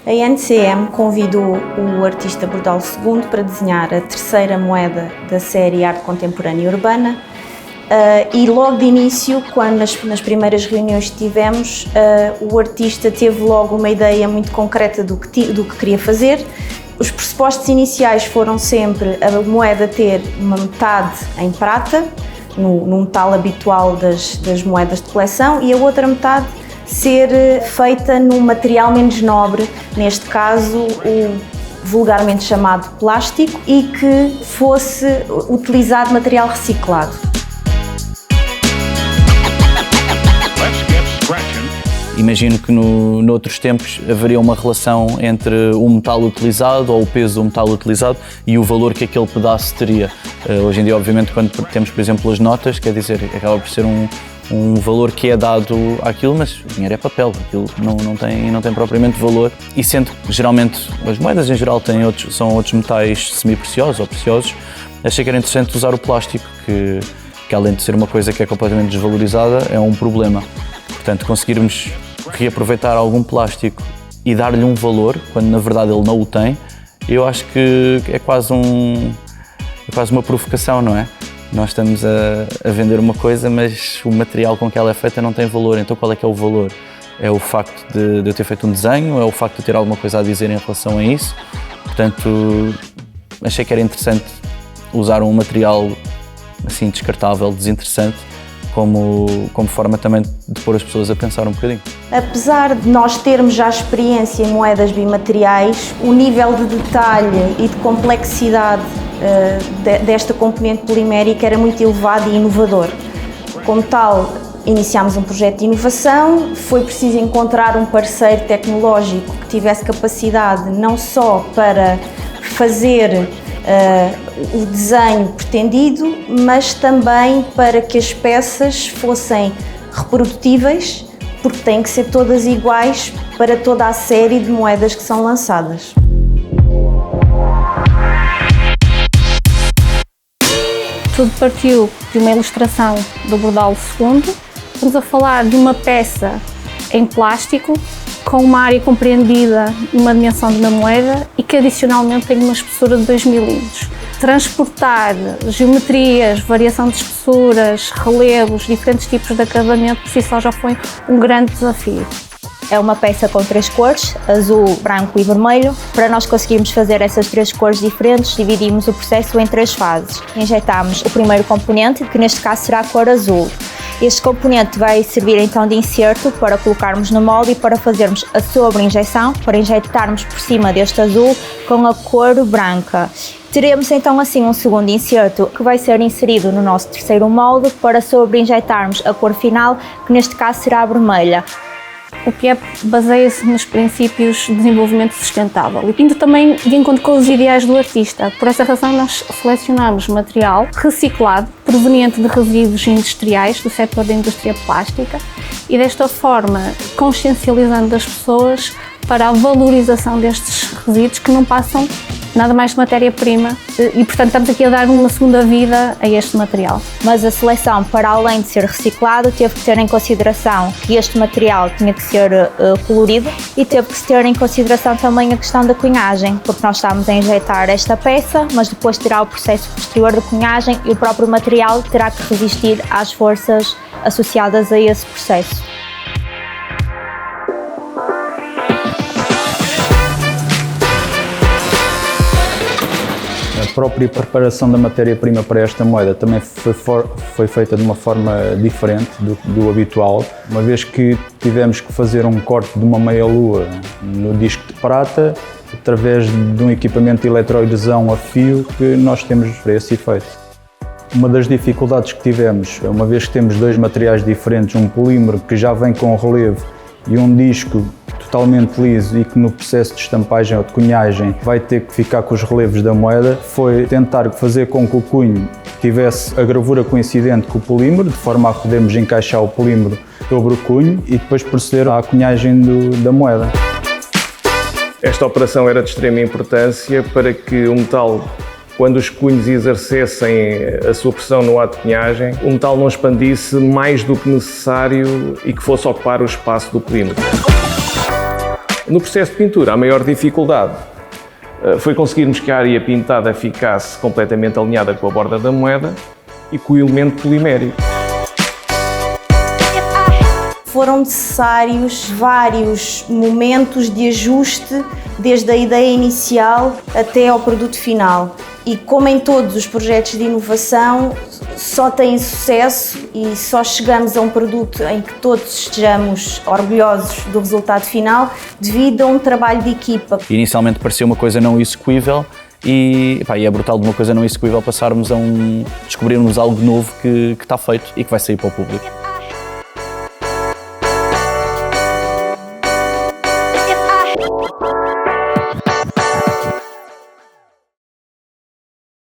A NCM convidou o artista Bordalo II para desenhar a terceira moeda da série Arte Contemporânea Urbana e logo de início, quando nas primeiras reuniões que tivemos, o artista teve logo uma ideia muito concreta do que queria fazer. Os pressupostos iniciais foram sempre a moeda ter uma metade em prata, no metal habitual das moedas de coleção, e a outra metade ser feita num material menos nobre, neste caso o vulgarmente chamado plástico, e que fosse utilizado material reciclado. Imagino que noutros tempos haveria uma relação entre o metal utilizado ou o peso do metal utilizado e o valor que aquele pedaço teria. Hoje em dia, obviamente, quando temos, por exemplo, as notas, quer dizer, acaba por ser um valor que é dado àquilo, mas o dinheiro é papel, aquilo não tem propriamente valor. E sendo que geralmente as moedas em geral são outros metais semi-preciosos ou preciosos, achei que era interessante usar o plástico, que além de ser uma coisa que é completamente desvalorizada, é um problema. Portanto, conseguirmos reaproveitar algum plástico e dar-lhe um valor, quando na verdade ele não o tem, eu acho que é quase uma provocação, não é? Nós estamos a vender uma coisa, mas o material com que ela é feita não tem valor. Então qual é que é o valor? É o facto de eu ter feito um desenho? É o facto de ter alguma coisa a dizer em relação a isso? Portanto, achei que era interessante usar um material assim descartável, desinteressante, como forma também de pôr as pessoas a pensar um bocadinho. Apesar de nós termos já experiência em moedas bimateriais, o nível de detalhe e de complexidade desta componente polimérica era muito elevado e inovador. Como tal, iniciámos um projeto de inovação, foi preciso encontrar um parceiro tecnológico que tivesse capacidade não só para fazer o desenho pretendido, mas também para que as peças fossem reprodutíveis, porque têm que ser todas iguais para toda a série de moedas que são lançadas. Tudo partiu de uma ilustração do Bordalo II. Estamos a falar de uma peça em plástico, com uma área compreendida numa dimensão de uma moeda e que adicionalmente tem uma espessura de 2 milímetros. Transportar geometrias, variação de espessuras, relevos, diferentes tipos de acabamento, por si só já foi um grande desafio. É uma peça com 3 cores, azul, branco e vermelho. Para nós conseguirmos fazer essas 3 cores diferentes, dividimos o processo em 3 fases. Injetamos o primeiro componente, que neste caso será a cor azul. Este componente vai servir então de inserto para colocarmos no molde e para fazermos a sobreinjeção, para injetarmos por cima deste azul com a cor branca. Teremos então assim um segundo inserto que vai ser inserido no nosso terceiro molde para sobreinjetarmos a cor final, que neste caso será a vermelha. O PIEP baseia-se nos princípios de desenvolvimento sustentável, indo também de encontro com os ideais do artista. Por essa razão, nós selecionamos material reciclado, proveniente de resíduos industriais do setor da indústria plástica e, desta forma, consciencializando as pessoas para a valorização destes resíduos que não passam nada mais de matéria-prima e, portanto, estamos aqui a dar uma segunda vida a este material. Mas a seleção, para além de ser reciclado, teve que ter em consideração que este material tinha que ser colorido e teve que se ter em consideração também a questão da cunhagem, porque nós estamos a injetar esta peça, mas depois terá o processo posterior de cunhagem e o próprio material terá que resistir às forças associadas a esse processo. A própria preparação da matéria-prima para esta moeda também foi feita de uma forma diferente do habitual, uma vez que tivemos que fazer um corte de uma meia-lua no disco de prata através de um equipamento de eletroadesão a fio que nós temos para esse efeito. Uma das dificuldades que tivemos, uma vez que temos 2 materiais diferentes, um polímero que já vem com relevo e um disco totalmente liso e que no processo de estampagem ou de cunhagem vai ter que ficar com os relevos da moeda, foi tentar fazer com que o cunho tivesse a gravura coincidente com o polímero, de forma a podermos encaixar o polímero sobre o cunho e depois proceder à cunhagem da moeda. Esta operação era de extrema importância para que o metal, quando os cunhos exercessem a sua pressão no ato de cunhagem, o metal não expandisse mais do que necessário e que fosse ocupar o espaço do polímero. No processo de pintura, a maior dificuldade foi conseguirmos que a área pintada ficasse completamente alinhada com a borda da moeda e com o elemento polimérico. Foram necessários vários momentos de ajuste, desde a ideia inicial até ao produto final. E como em todos os projetos de inovação, só têm sucesso e só chegamos a um produto em que todos estejamos orgulhosos do resultado final devido a um trabalho de equipa. Inicialmente parecia uma coisa não execuível e é brutal de uma coisa não execuível passarmos a descobrirmos algo novo que está feito e que vai sair para o público.